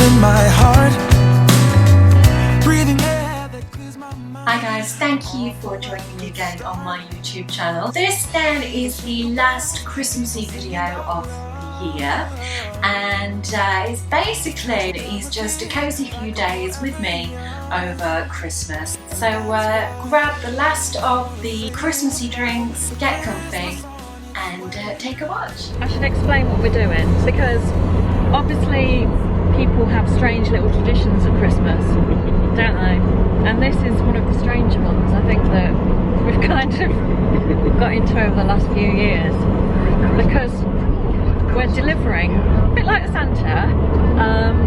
in my heart. Breathing air that clears my mind. Hi guys, thank you for joining me again on my YouTube channel. This then is the last Christmassy video of the year, and it's just a cozy few days with me over Christmas. So grab the last of the Christmassy drinks, get comfy and take a watch. I should explain what we're doing, because obviously people have strange little traditions at Christmas, don't they? And this is one of the stranger ones, I think, that we've kind of got into over the last few years, because we're delivering, a bit like Santa,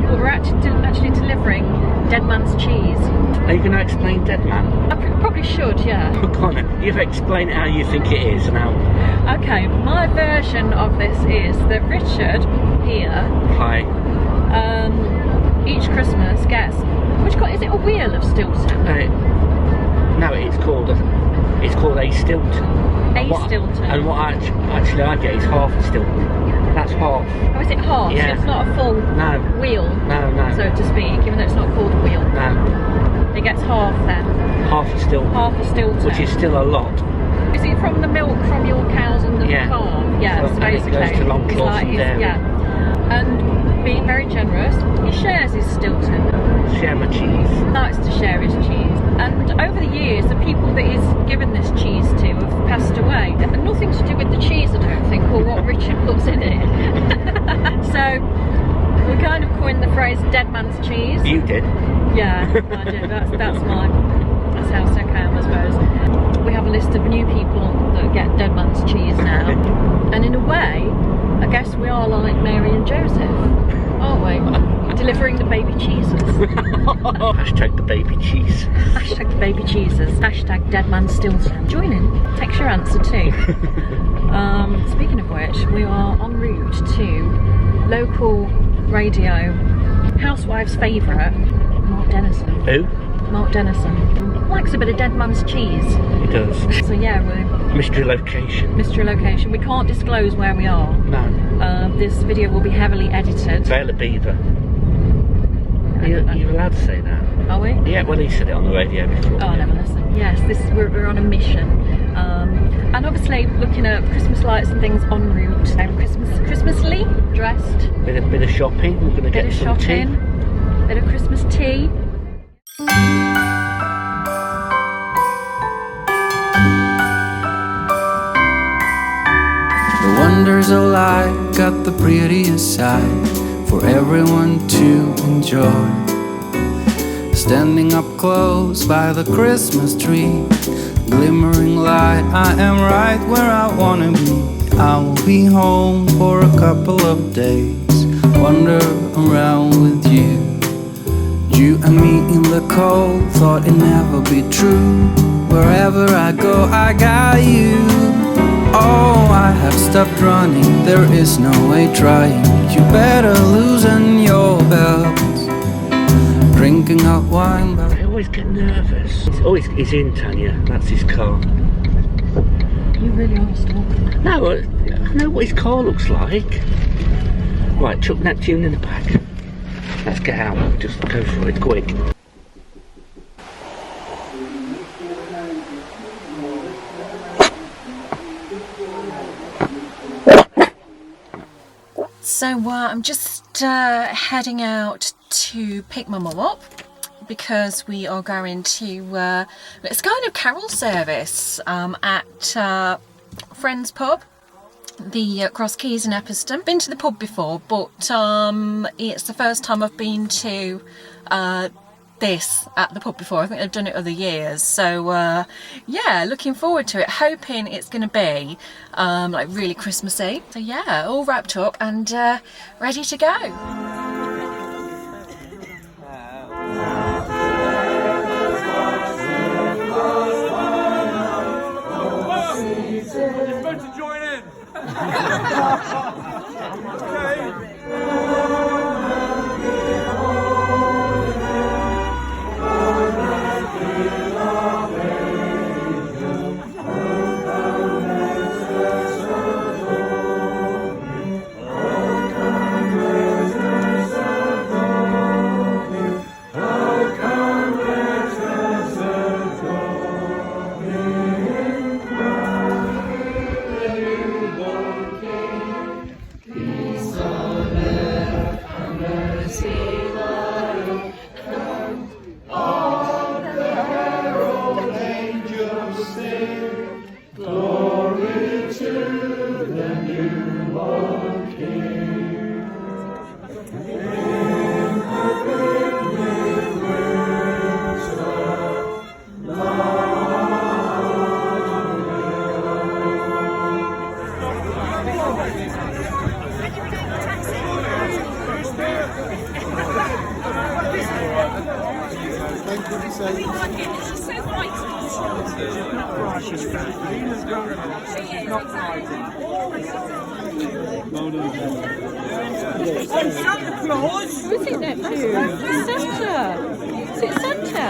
but we're actually delivering dead man's cheese. Are you going to explain dead man? I probably should, yeah. Connor, you've explained how you think it is and how... Okay, my version of this is that Richard here, Hi. each Christmas gets, is it a wheel of Stilton? No, it's called a Stilton. Stilton. And what actually I get is half a Stilton. That's half. Oh, is it half? Yeah. So it's not a full wheel, No. so to speak, even though it's not called a wheel. No. It gets half then. Half a Stilton. Half a Stilton. Which is still a lot. Is it from the milk from your cows and the farm? Yeah, so basically. It goes to Long Clawson Dairy. Yeah. And being very generous, he shares his Stilton. Share my cheese. He likes to share his cheese. And over the years, the people that he's given this cheese to have passed away. And nothing to do with the cheese, I don't think, or what Richard puts in it. So we kind of coined the phrase "dead man's cheese." You did? Yeah, I did. That's how sick I am, I suppose. We have a list of new people that get dead man's cheese now. And in a way, I guess we are like Mary and Joseph, aren't we? Delivering the baby cheeses. Hashtag the baby cheese. Hashtag the baby cheeses. Hashtag dead man Stilton. Join in. Text your answer too. Speaking of which, we are en route to local radio housewives' favourite, Mark Dennison. Who? Mark Dennison. Likes a bit of dead man's cheese. He does. So yeah, we're... Mystery location. Mystery location. We can't disclose where we are. No. This video will be heavily edited. Vale of Beaver. You're allowed to say that. Are we? Yeah, well, he said it on the radio before. Oh, I never listened. Yes, we're on a mission. And obviously looking at Christmas lights and things en route. Christmasly dressed. Bit of shopping. We're going to get some tea. Bit of Christmas tea. The wonders of life got the prettiest side for everyone to enjoy. Standing up close by the Christmas tree, glimmering light, I am right where I wanna be. I will be home for a couple of days, wander around with you. You and me in the cold, thought it'd never be true. Wherever I go, I got you. Oh, I have stopped running, there is no way trying. You better loosen your belt. Drinking hot wine. I always get nervous. He's in, Tanya. That's his car. You really are stalking. No, I know what his car looks like. Right, chuck Neptune in the back. Let's get out. Just go for it, quick. So I'm just heading out to pick my mum up, because we are going to it's kind of carol service at Friends Pub, the Cross Keys in Epperstone. Been to the pub before, but it's the first time I've been to this at the pub before. I think I've done it other years, so yeah, looking forward to it, hoping it's going to be like really Christmassy. So yeah, all wrapped up and ready to go. Santa Claus! Who is it, Neptune? It's Santa! Is it Santa?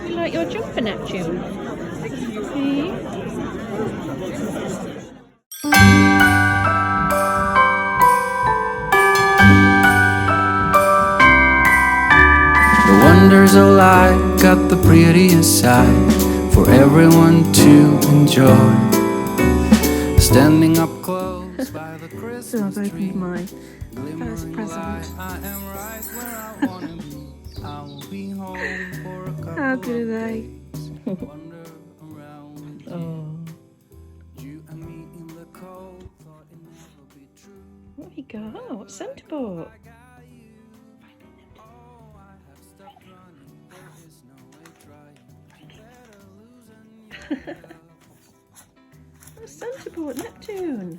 You like your jumper, Neptune? See? The wonders of life got the prettiest side for everyone to enjoy. Standing up close by the Christmas tree, my glimmering light, I am right where I wanna be. I will be home for a couple How good are of they? days. Wander around you and me in the cold, thought it never be true. What have you got? What's Santa bought? What's Santa bought? Neptune?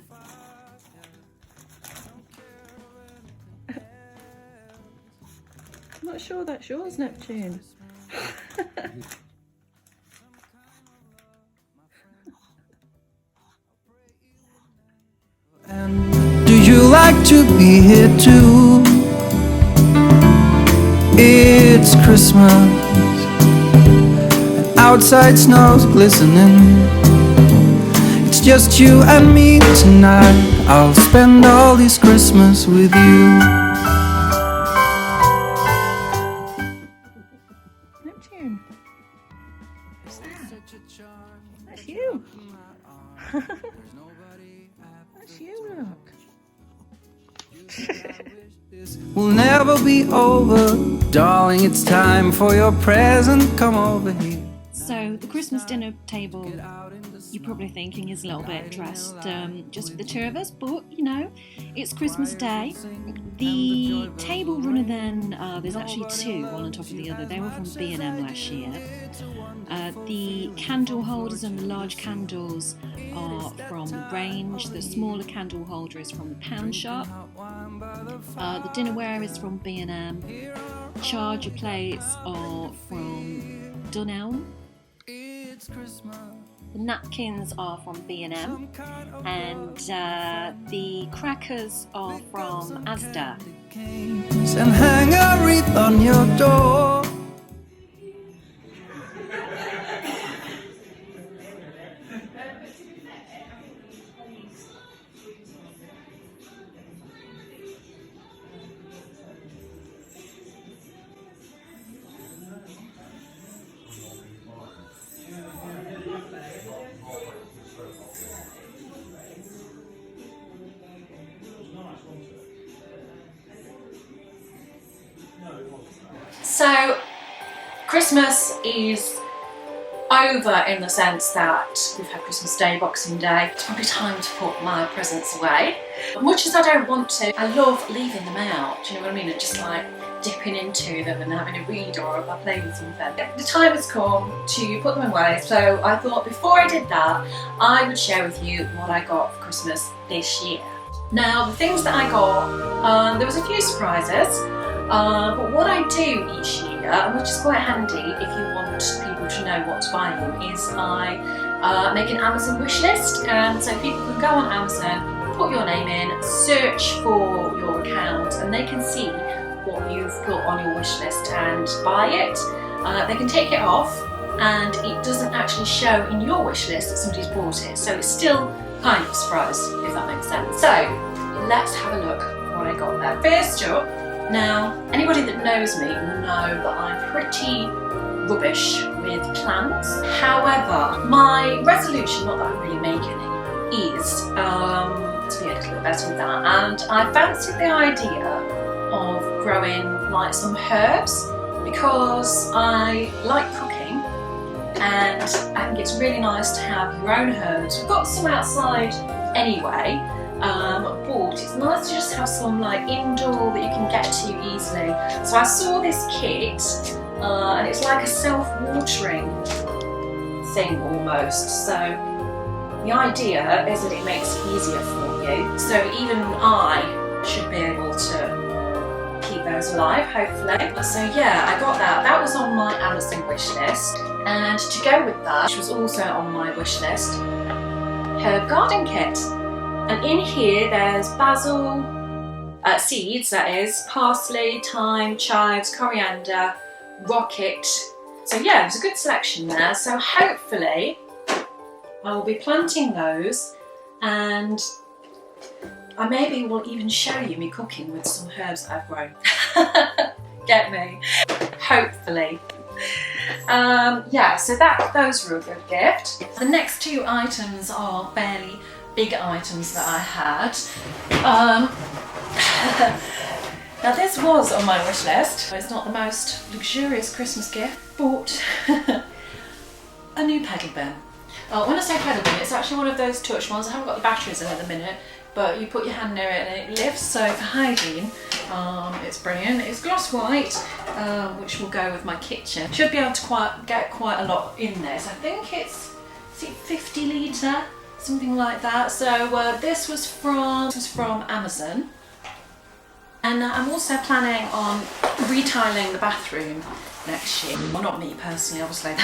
I'm not sure that's yours, Neptune. And do you like to be here too? It's Christmas, and outside snow's glistening. It's just you and me tonight. I'll spend all this Christmas with you. Neptune. What's that? That's you. That's you, look. Will never be over, darling. It's time for your present. Come over here. So the Christmas dinner table, you're probably thinking, is a little bit dressed just for the two of us, but you know, it's Christmas Day. The table runner then, there's actually two, one on top of the other. They were from B&M last year. The candle holders and the large candles are from Range. The smaller candle holder is from the Pound Shop. The dinnerware is from B&M. Charger plates are from Dunelm. The napkins are from B&M, and the crackers are from Asda. And hang a wreath on your door. So Christmas is over in the sense that we've had Christmas Day, Boxing Day. It's probably time to put my presents away. Much as I don't want to, I love leaving them out, do you know what I mean? And just like dipping into them and having a read or if I play with something. The time has come to put them away, so I thought before I did that, I would share with you what I got for Christmas this year. Now, the things that I got, there was a few surprises. But what I do each year, and which is quite handy if you want people to know what to buy you, is I make an Amazon wish list, and so people can go on Amazon, put your name in, search for your account, and they can see what you've put on your wish list and buy it. They can take it off, and it doesn't actually show in your wish list that somebody's bought it, so it's still kind of a surprise, if that makes sense. So let's have a look at what I got there. First up, now, anybody that knows me will know that I'm pretty rubbish with plants. However, my resolution, not that I'm really making it, is to be a little bit better with that. And I fancied the idea of growing like some herbs because I like cooking and I think it's really nice to have your own herbs. We've got some outside anyway. But it's nice to just have some like indoor that you can get to easily. So I saw this kit and it's like a self-watering thing almost. So The idea is that it makes it easier for you, so even I should be able to keep those alive, hopefully. So yeah, I got that. That was on my Amazon wish list, and to go with that, which was also on my wish list, herb garden kit. And in here there's basil, seeds, that is, parsley, thyme, chives, coriander, rocket. So yeah, there's a good selection there. So hopefully I will be planting those, and I maybe will even show you me cooking with some herbs that I've grown. Get me? Hopefully. Yeah, so those were a good gift. The next two items are fairly big items that I had. Now this was on my wish list. It's not the most luxurious Christmas gift, but a new pedal bin. When I say pedal bin, it's actually one of those touch ones. I haven't got the batteries in at the minute, but you put your hand near it and it lifts. So for hygiene, it's brilliant. It's gloss white, which will go with my kitchen. Should be able to get quite a lot in this. I think it's 50 litre, something like that. So this was from Amazon. And I'm also planning on retiling the bathroom next year. Well, not me personally, obviously,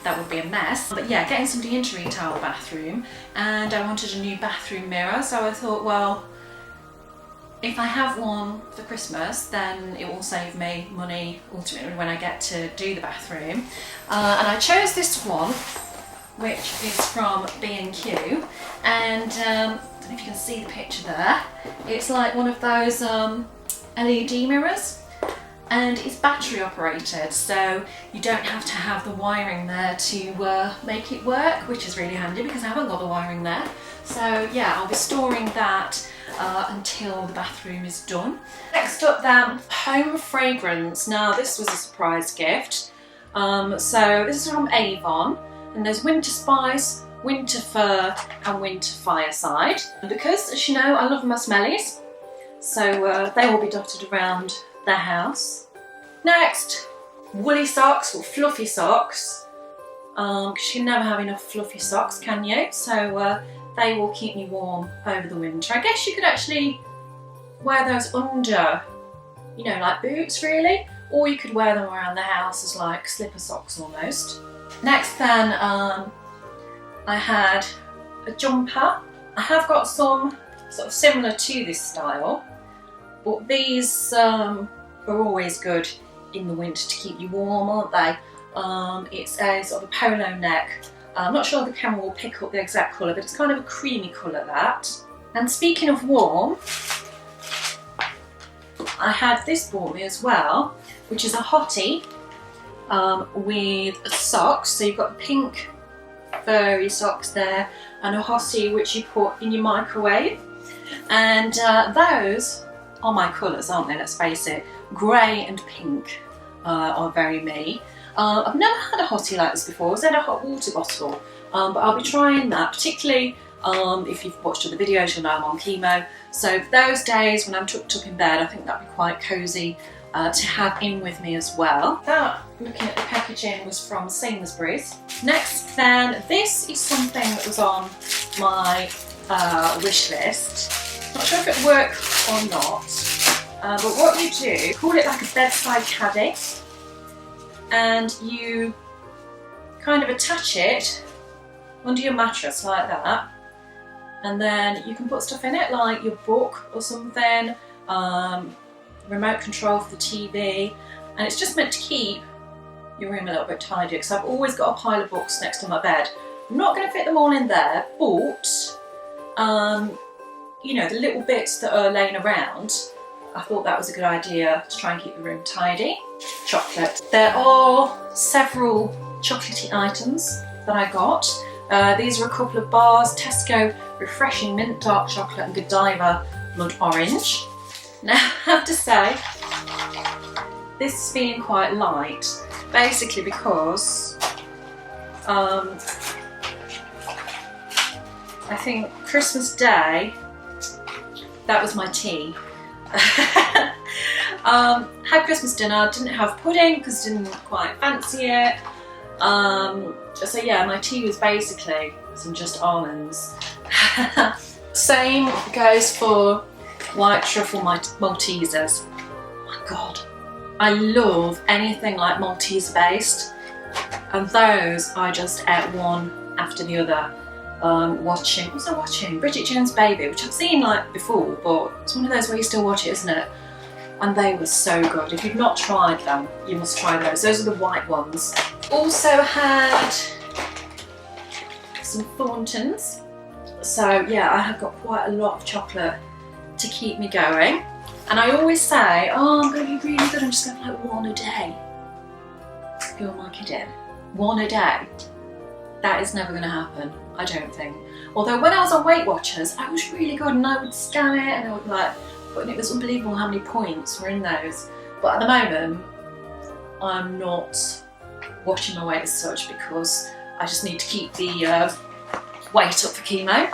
that would be a mess. But yeah, getting somebody in to retile the bathroom. And I wanted a new bathroom mirror, so I thought, well, if I have one for Christmas, then it will save me money ultimately when I get to do the bathroom. And I chose this one, which is from B&Q. And I don't know if you can see the picture there. It's like one of those LED mirrors, and it's battery operated, so you don't have to have the wiring there to make it work, which is really handy because I haven't got the wiring there. So yeah, I'll be storing that until the bathroom is done. Next up then, home fragrance. Now this was a surprise gift. So this is from Avon, and there's Winter Spice, Winter Fir and Winter Fireside. And because, as you know, I love my smellies, so they will be dotted around the house. Next, woolly socks or fluffy socks, because you can never have enough fluffy socks, can you? So they will keep me warm over the winter. I guess you could actually wear those under, you know, like boots really, or you could wear them around the house as like slipper socks almost. Next then, I had a jumper. I have got some sort of similar to this style, but these are always good in the winter to keep you warm, aren't they? It's a sort of a polo neck. I'm not sure the camera will pick up the exact colour, but it's kind of a creamy colour, that. And speaking of warm, I had this bought me as well, which is a hottie with socks. So you've got the pink furry socks there, and a hottie which you put in your microwave. And those are my colours, aren't they? Let's face it. Grey and pink are very me. I've never had a hottie like this before. I've had a hot water bottle, but I'll be trying that, particularly if you've watched other videos, you'll know I'm on chemo. So for those days when I'm tucked up in bed, I think that'd be quite cosy to have in with me as well. That, looking at the packaging, was from Sainsbury's. Next then, this is something that was on my wish list. Not sure if it works or not, but what you do, call it like a bedside caddy, and you kind of attach it under your mattress like that, and then you can put stuff in it like your book or something, remote control for the TV, and it's just meant to keep your room a little bit tidier, because I've always got a pile of books next to my bed. I'm not going to fit them all in there, but you know, the little bits that are laying around, I thought that was a good idea to try and keep the room tidy. Chocolate. There are several chocolatey items that I got. These are a couple of bars, Tesco Refreshing Mint Dark Chocolate and Godiva Blood Orange. Now I have to say, this is being quite light, basically because I think Christmas Day, that was my tea. Had Christmas dinner, didn't have pudding because didn't quite fancy it. So yeah, my tea was basically some just almonds. Same goes for white truffle Maltesers. My God, I love anything like Malteser based, and those I just ate one after the other. What was I watching? Bridget Jones' Baby, which I've seen like before, but it's one of those where you still watch it, isn't it? And they were so good. If you've not tried them, you must try those. Those are the white ones. Also had some Thorntons. So yeah, I have got quite a lot of chocolate to keep me going. And I always say, oh, I'm going to be really good, I'm just going to have like one a day. Who am I kidding? One a day? That is never going to happen, I don't think. Although when I was on Weight Watchers, I was really good, and I would scan it and I would like, and it was unbelievable how many points were in those. But at the moment, I'm not watching my weight as such because I just need to keep the weight up for chemo,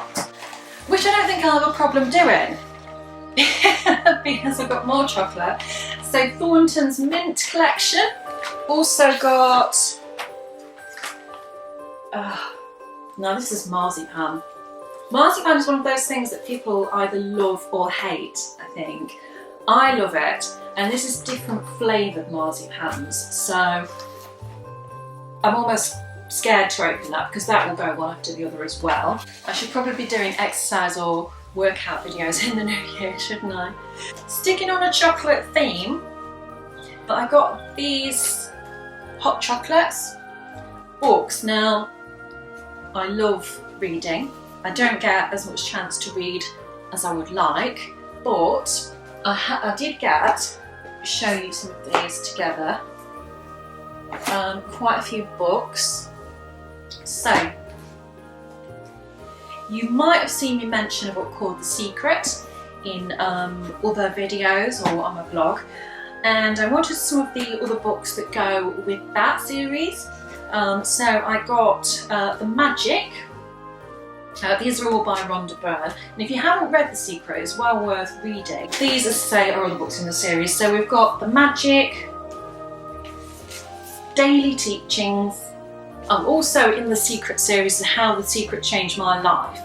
which I don't think I'll have a problem doing because I've got more chocolate. So Thornton's Mint Collection. Also got, now this is marzipan. Marzipan is one of those things that people either love or hate, I think. I love it, and this is different flavoured marzipans, so I'm almost scared to open that because that will go one after the other as well. I should probably be doing exercise or workout videos in the new year, shouldn't I? Sticking on a chocolate theme, but I got these hot chocolates books. Now, I love reading. I don't get as much chance to read as I would like, but I did show you some of these together. Quite a few books. So, you might have seen me mention a book called The Secret in other videos or on my blog, and I wanted some of the other books that go with that series. So I got The Magic. These are all by Rhonda Byrne, and if you haven't read The Secret, it's well worth reading. These, as I say, are other books in the series. So we've got The Magic, Daily Teachings, also in The Secret series, How the Secret Changed My Life.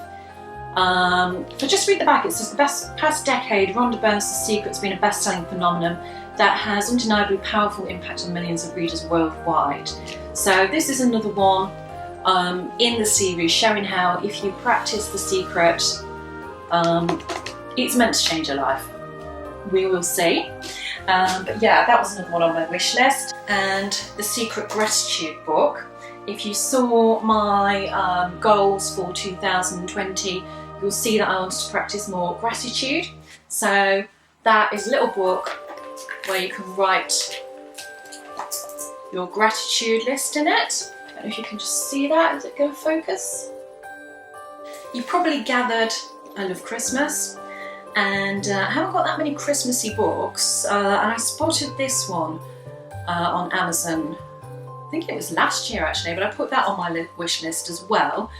But just read the back. It says the past decade, Rhonda Byrne's The Secret's been a best-selling phenomenon that has undeniably powerful impact on millions of readers worldwide. So this is another one in the series showing how if you practice The Secret, it's meant to change your life. We will see. But yeah, that was another one on my wish list. And The Secret Gratitude book. If you saw my goals for 2020, you'll see that I wanted to practice more gratitude. So that is a little book where you can write your gratitude list in it. I don't know if you can just see that. Is it going to focus? You probably gathered I love Christmas, and I haven't got that many Christmassy books, and I spotted this one on Amazon. I think it was last year actually, but I put that on my wish list as well.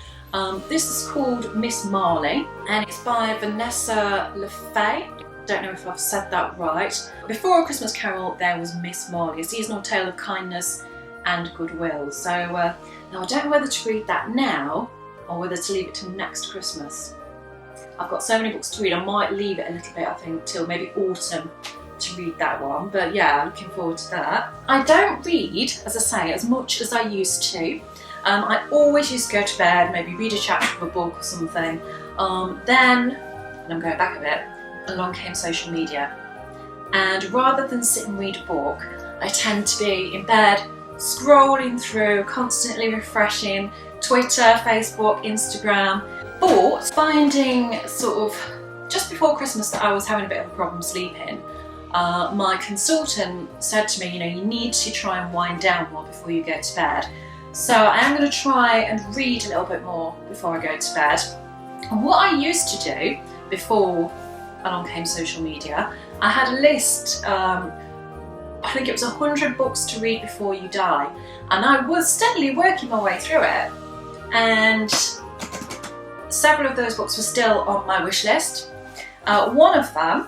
This is called Miss Marley, and it's by Vanessa LaFay. Don't know if I've said that right. Before A Christmas Carol, there was Miss Marley, a seasonal tale of kindness and goodwill. So now I don't know whether to read that now or whether to leave it till next Christmas. I've got so many books to read, I might leave it a little bit, I think, till maybe autumn to read that one. But yeah, I'm looking forward to that. I don't read, as I say, as much as I used to. I always used to go to bed, maybe read a chapter of a book or something. Then, and I'm going back a bit, along came social media. And rather than sit and read a book, I tend to be in bed, scrolling through, constantly refreshing Twitter, Facebook, Instagram. But finding sort of just before Christmas that I was having a bit of a problem sleeping, my consultant said to me, you know, you need to try and wind down more before you go to bed. So I am going to try and read a little bit more before I go to bed. And what I used to do before along came social media, I had a list, I think it was 100 books to read before you die. And I was steadily working my way through it. And several of those books were still on my wish list. One of them,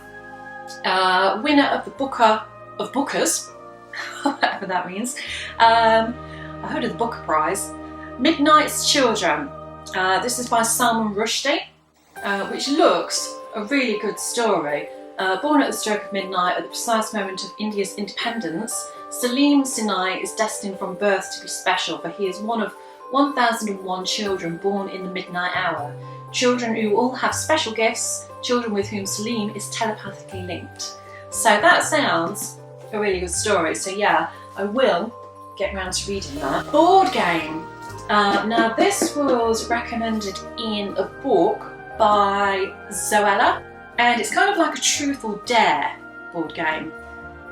winner of the Booker of Bookers, whatever that means, I heard of the Booker Prize, Midnight's Children. This is by Salman Rushdie, which looks a really good story. Born at the stroke of midnight at the precise moment of India's independence, Salim Sinai is destined from birth to be special, for he is one of 1001 children born in the midnight hour. Children who all have special gifts, children with whom Salim is telepathically linked. So that sounds a really good story. So yeah, I will get round to reading that. Board game. Now this was recommended in a book by Zoella, and it's kind of like a truth or dare board game.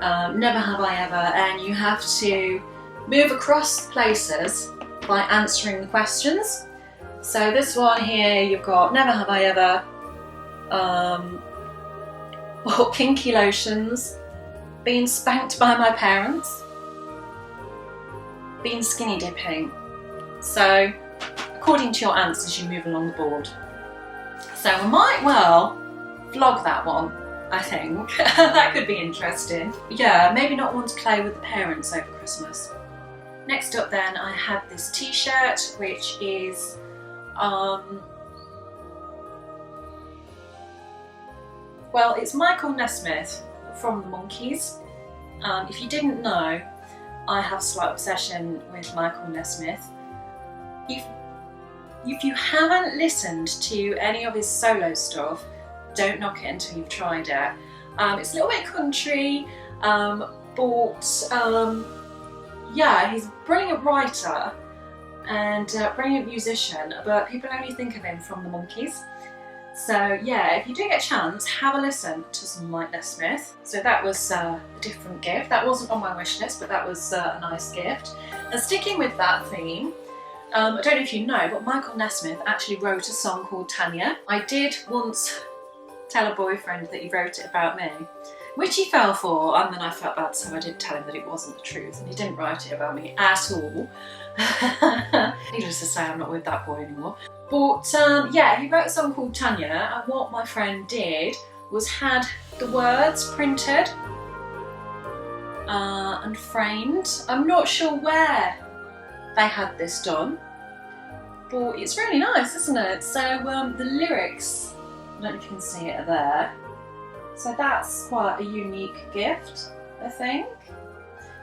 Never have I ever, and you have to move across places by answering the questions. So this one here, you've got never have I ever, or kinky lotions, being spanked by my parents, being skinny dipping. So according to your answers, you move along the board. So I might well vlog that one, I think. That could be interesting. Yeah, maybe not one to play with the parents over Christmas. Next up then, I had this t-shirt, which is well, it's Michael Nesmith from the Monkees. If you didn't know, I have a slight obsession with Michael Nesmith. If you haven't listened to any of his solo stuff, don't knock it until you've tried it. It's a little bit country, but yeah, he's a brilliant writer and a brilliant musician, but people only think of him from the Monkees. So yeah, if you do get a chance, have a listen to some Mike Nesmith. So that was a different gift. That wasn't on my wish list, but that was a nice gift. And sticking with that theme, I don't know if you know, but Michael Nesmith actually wrote a song called Tanya. I did once tell a boyfriend that he wrote it about me, which he fell for, and then I felt bad, so I did tell him that it wasn't the truth, and he didn't write it about me at all. Needless to say, I'm not with that boy anymore. But yeah, he wrote a song called Tanya, and what my friend did was had the words printed and framed. I'm not sure where they had this done, but it's really nice, isn't it? So the lyrics, I don't know if you can see it there. So that's quite a unique gift, I think.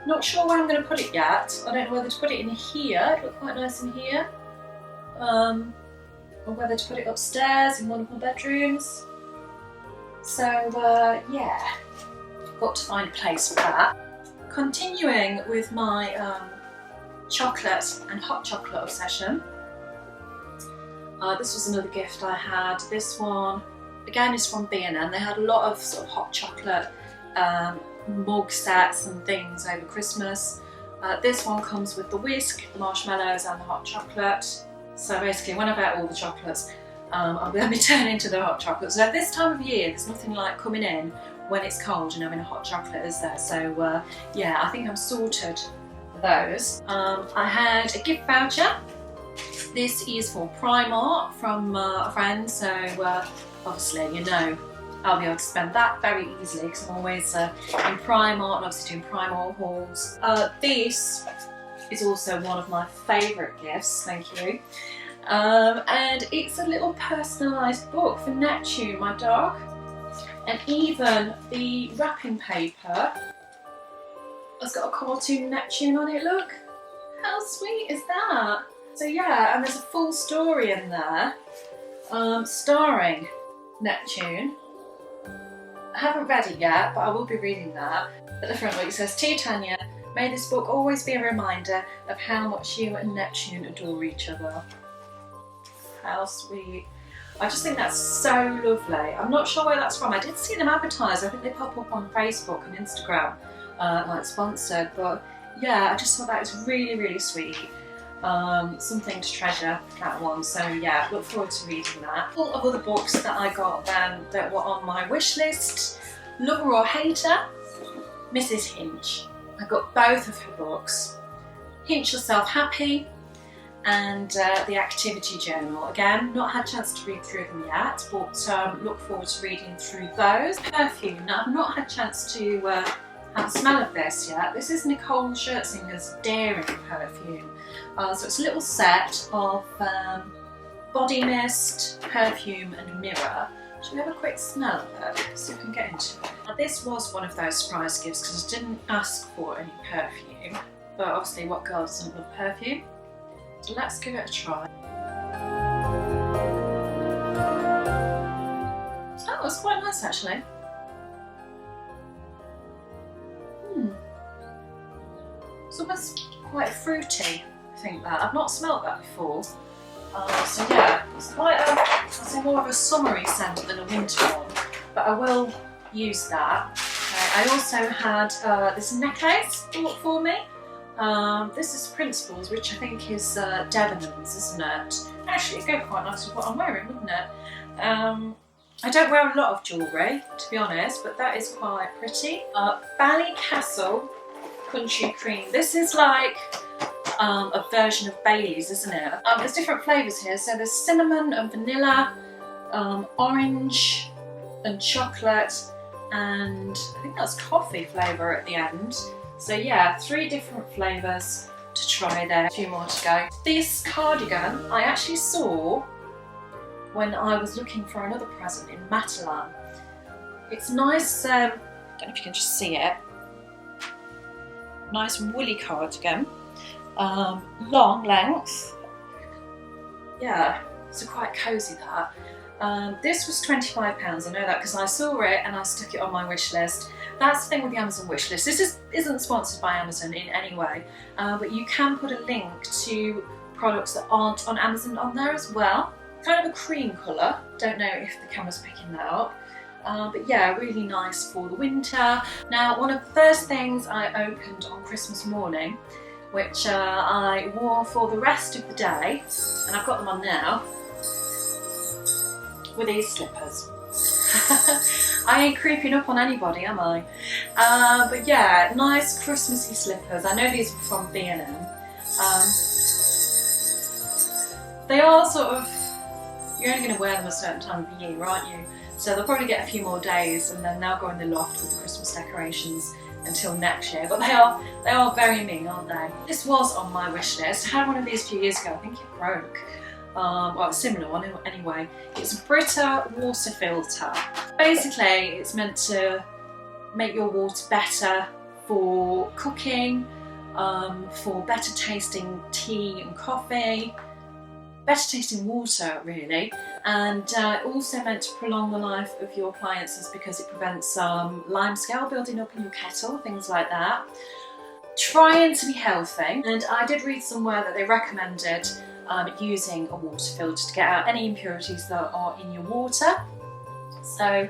Not sure where I'm going to put it yet. I don't know whether to put it in here, it looked quite nice in here, or whether to put it upstairs in one of my bedrooms. So yeah, got to find a place for that. Continuing with my chocolate and hot chocolate obsession. This was another gift I had. This one, again, is from B&M. They had a lot of sort of hot chocolate mug sets and things over Christmas. This one comes with the whisk, the marshmallows and the hot chocolate. So basically, when I've ate all the chocolates, I'll be turning into the hot chocolate. So at this time of year, there's nothing like coming in when it's cold and having a hot chocolate, is there? So yeah, I think I'm sorted with those. I had a gift voucher. This is for Primark from a friend, so obviously, you know, I'll be able to spend that very easily because I'm always in Primark and obviously doing Primark hauls. This is also one of my favourite gifts, thank you. And it's a little personalised book for Neptune, my dog. And even the wrapping paper has got a cartoon Neptune on it, look. How sweet is that? So yeah, and there's a full story in there, starring Neptune. I haven't read it yet, but I will be reading that. At the front, it says, "To Tanya, may this book always be a reminder of how much you and Neptune adore each other." How sweet. I just think that's so lovely. I'm not sure where that's from. I did see them advertised. I think they pop up on Facebook and Instagram, like sponsored. But yeah, I just thought that was really, really sweet. Something to treasure, that one. So yeah, look forward to reading that. Full of other books that I got then that were on my wish list. Lover or Hater, Mrs. Hinch. I got both of her books. Hinch Yourself Happy and the Activity Journal. Again, not had a chance to read through them yet, but look forward to reading through those. Perfume. Now, I've not had a chance to had a smell of this yet. This is Nicole Scherzinger's Daring perfume. So it's a little set of body mist, perfume and mirror. Should we have a quick smell of it so we can get into it? Now, this was one of those surprise gifts because I didn't ask for any perfume, but obviously what girl doesn't love perfume? So let's give it a try. Oh, it's quite nice actually. It's almost quite fruity, I think that. I've not smelled that before. So yeah, it's quite I'd say more of a summery scent than a winter one, but I will use that. I also had this necklace bought for me. This is Principles, which I think is Debenhams, isn't it? Actually, it'd go quite nice with what I'm wearing, wouldn't it? I don't wear a lot of jewellery, to be honest, but that is quite pretty. Ballycastle Country Cream. This is like a version of Bailey's, isn't it? There's different flavours here. So there's cinnamon and vanilla, orange and chocolate, and I think that's coffee flavour at the end. So yeah, 3 different flavours to try there. 2 more to go. This cardigan I actually saw when I was looking for another present in Matalan. It's nice, I don't know if you can just see it. Nice woolly cardigan, long length. Yeah, it's quite cosy that. This was £25, I know that because I saw it and I stuck it on my wish list. That's the thing with the Amazon wish list. This isn't sponsored by Amazon in any way, but you can put a link to products that aren't on Amazon on there as well. Kind of a cream colour, don't know if the camera's picking that up. But yeah, really nice for the winter. Now, one of the first things I opened on Christmas morning, which I wore for the rest of the day, and I've got them on now, were these slippers. I ain't creeping up on anybody, am I? But yeah, nice Christmassy slippers. I know these were from B&M. They are sort of, you're only going to wear them a certain time of the year, aren't you? So they'll probably get a few more days and then they'll go in the loft with the Christmas decorations until next year. But they are very me, aren't they? This was on my wish list. I had one of these a few years ago. I think it broke. Well, a similar one anyway. It's a Brita water filter. Basically, it's meant to make your water better for cooking, for better tasting tea and coffee, better tasting water really, and also meant to prolong the life of your appliances because it prevents limescale building up in your kettle, things like that. Trying to be healthy, and I did read somewhere that they recommended using a water filter to get out any impurities that are in your water. So,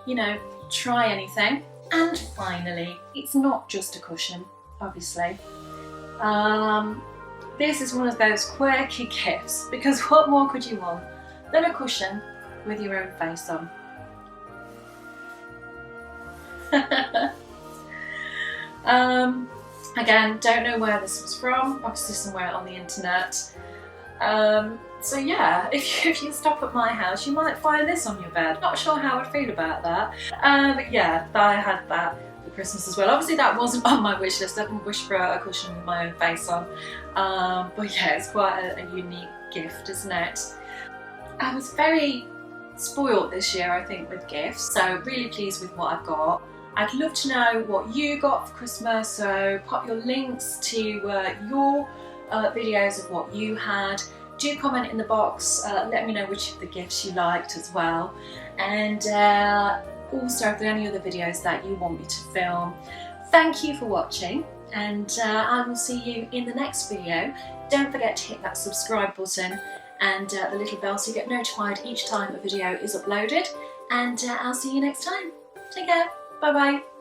you know, try anything. And finally, it's not just a cushion, obviously. This is one of those quirky gifts, because what more could you want than a cushion with your own face on? Again, don't know where this was from, obviously somewhere on the internet. So yeah, if you stop at my house, you might find this on your bed. Not sure how I'd feel about that. But yeah, I had that for Christmas as well. Obviously that wasn't on my wish list. I didn't wish for a cushion with my own face on. But yeah, it's quite a unique gift, isn't it? I was very spoiled this year, I think, with gifts. So really pleased with what I've got. I'd love to know what you got for Christmas, so pop your links to your videos of what you had. Do comment in the box, let me know which of the gifts you liked as well. And also if there are any other videos that you want me to film. Thank you for watching, and I will see you in the next video. Don't forget to hit that subscribe button and the little bell so you get notified each time a video is uploaded. And I'll see you next time. Take care. Bye bye.